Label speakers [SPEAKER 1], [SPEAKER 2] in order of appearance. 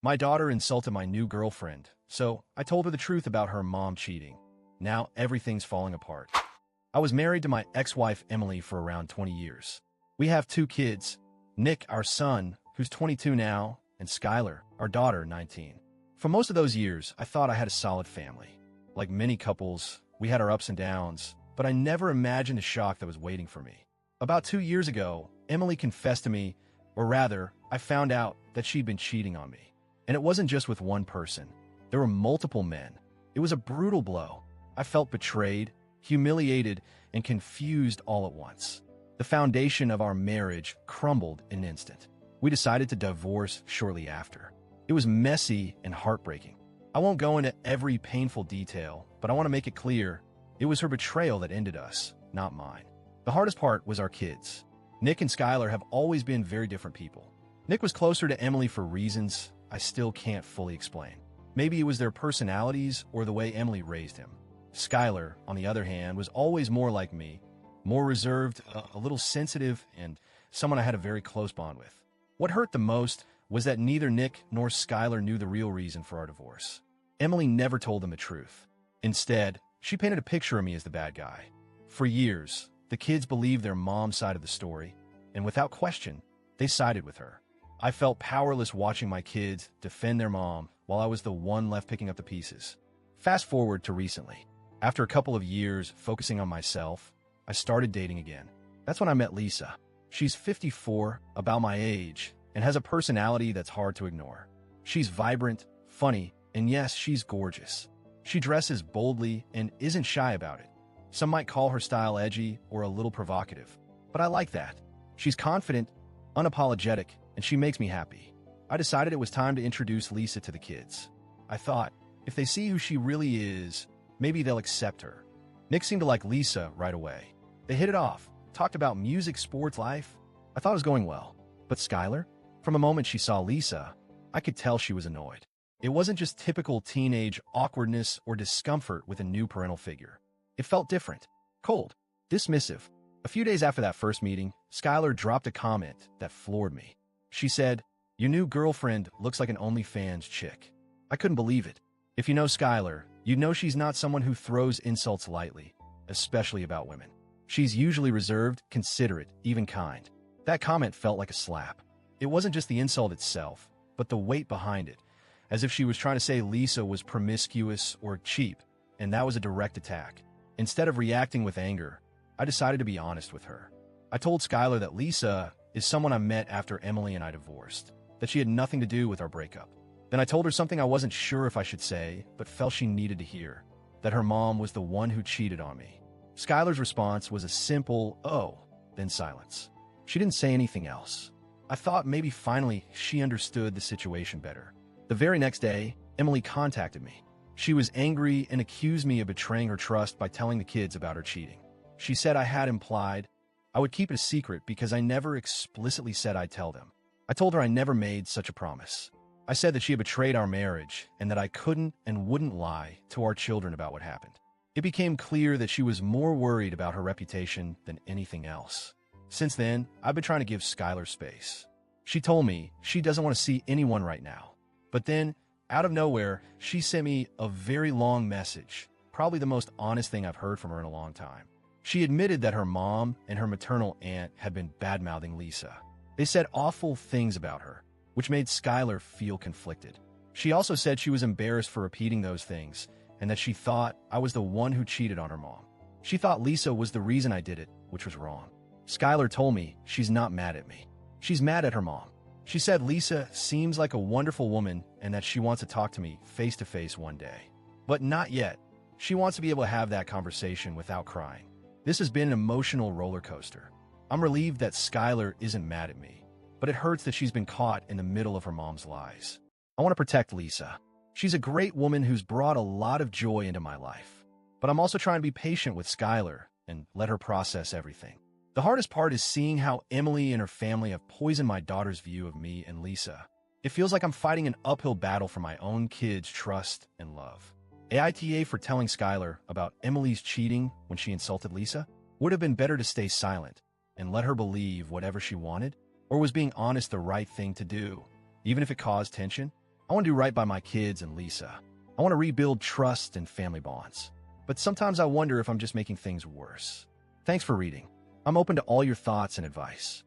[SPEAKER 1] My daughter insulted my new girlfriend, so I told her the truth about her mom cheating. Now everything's falling apart. I was married to my ex-wife Emily for around 20 years. We have two kids, Nick, our son, who's 22 now, and Skylar, our daughter, 19. For most of those years, I thought I had a solid family. Like many couples, we had our ups and downs, but I never imagined the shock that was waiting for me. About 2 years ago, Emily confessed to me, or rather, I found out that she'd been cheating on me. And it wasn't just with one person. There were multiple men. It was a brutal blow. I felt betrayed, humiliated, and confused all at once. The foundation of our marriage crumbled in an instant. We decided to divorce shortly after. It was messy and heartbreaking. I won't go into every painful detail, but I want to make it clear it was her betrayal that ended us, not mine. The hardest part was our kids. Nick and Skylar have always been very different people. Nick was closer to Emily for reasons I still can't fully explain. Maybe it was their personalities or the way Emily raised him. Skylar, on the other hand, was always more like me, more reserved, a little sensitive, and someone I had a very close bond with. What hurt the most was that neither Nick nor Skylar knew the real reason for our divorce. Emily never told them the truth. Instead, she painted a picture of me as the bad guy. For years, the kids believed their mom's side of the story, and without question, they sided with her. I felt powerless watching my kids defend their mom while I was the one left picking up the pieces. Fast forward to recently. After a couple of years focusing on myself, I started dating again. That's when I met Lisa. She's 54, about my age, and has a personality that's hard to ignore. She's vibrant, funny, and yes, she's gorgeous. She dresses boldly and isn't shy about it. Some might call her style edgy or a little provocative, but I like that. She's confident, unapologetic, and she makes me happy. I decided it was time to introduce Lisa to the kids. I thought, if they see who she really is, maybe they'll accept her. Nick seemed to like Lisa right away. They hit it off, talked about music, sports, life. I thought it was going well. But Skylar? From the moment she saw Lisa, I could tell she was annoyed. It wasn't just typical teenage awkwardness or discomfort with a new parental figure. It felt different, cold, dismissive. A few days after that first meeting, Skylar dropped a comment that floored me. She said, "Your new girlfriend looks like an OnlyFans chick." I couldn't believe it. If you know Skylar, you know she's not someone who throws insults lightly, especially about women. She's usually reserved, considerate, even kind. That comment felt like a slap. It wasn't just the insult itself, but the weight behind it, as if she was trying to say Lisa was promiscuous or cheap, and that was a direct attack. Instead of reacting with anger, I decided to be honest with her. I told Skylar that Lisa is someone I met after Emily and I divorced, that she had nothing to do with our breakup. Then I told her something I wasn't sure if I should say, but felt she needed to hear, that her mom was the one who cheated on me. Skylar's response was a simple, "Oh," then silence. She didn't say anything else. I thought maybe finally she understood the situation better. The very next day, Emily contacted me. She was angry and accused me of betraying her trust by telling the kids about her cheating. She said I had implied I would keep it a secret because I never explicitly said I'd tell them. I told her I never made such a promise. I said that she had betrayed our marriage and that I couldn't and wouldn't lie to our children about what happened. It became clear that she was more worried about her reputation than anything else. Since then, I've been trying to give Skylar space. She told me she doesn't want to see anyone right now. But then, out of nowhere, she sent me a very long message, probably the most honest thing I've heard from her in a long time. She admitted that her mom and her maternal aunt had been bad-mouthing Lisa. They said awful things about her, which made Skylar feel conflicted. She also said she was embarrassed for repeating those things and that she thought I was the one who cheated on her mom. She thought Lisa was the reason I did it, which was wrong. Skylar told me she's not mad at me. She's mad at her mom. She said Lisa seems like a wonderful woman and that she wants to talk to me face-to-face one day. But not yet. She wants to be able to have that conversation without crying. This has been an emotional roller coaster. I'm relieved that Skylar isn't mad at me, but it hurts that she's been caught in the middle of her mom's lies. I want to protect Lisa. She's a great woman who's brought a lot of joy into my life. But I'm also trying to be patient with Skylar and let her process everything. The hardest part is seeing how Emily and her family have poisoned my daughter's view of me and Lisa. It feels like I'm fighting an uphill battle for my own kids' trust and love. AITA for telling Skylar about Emily's cheating when she insulted Lisa? Would have been better to stay silent and let her believe whatever she wanted? Or was being honest the right thing to do, even if it caused tension? I want to do right by my kids and Lisa. I want to rebuild trust and family bonds. But sometimes I wonder if I'm just making things worse. Thanks for reading. I'm open to all your thoughts and advice.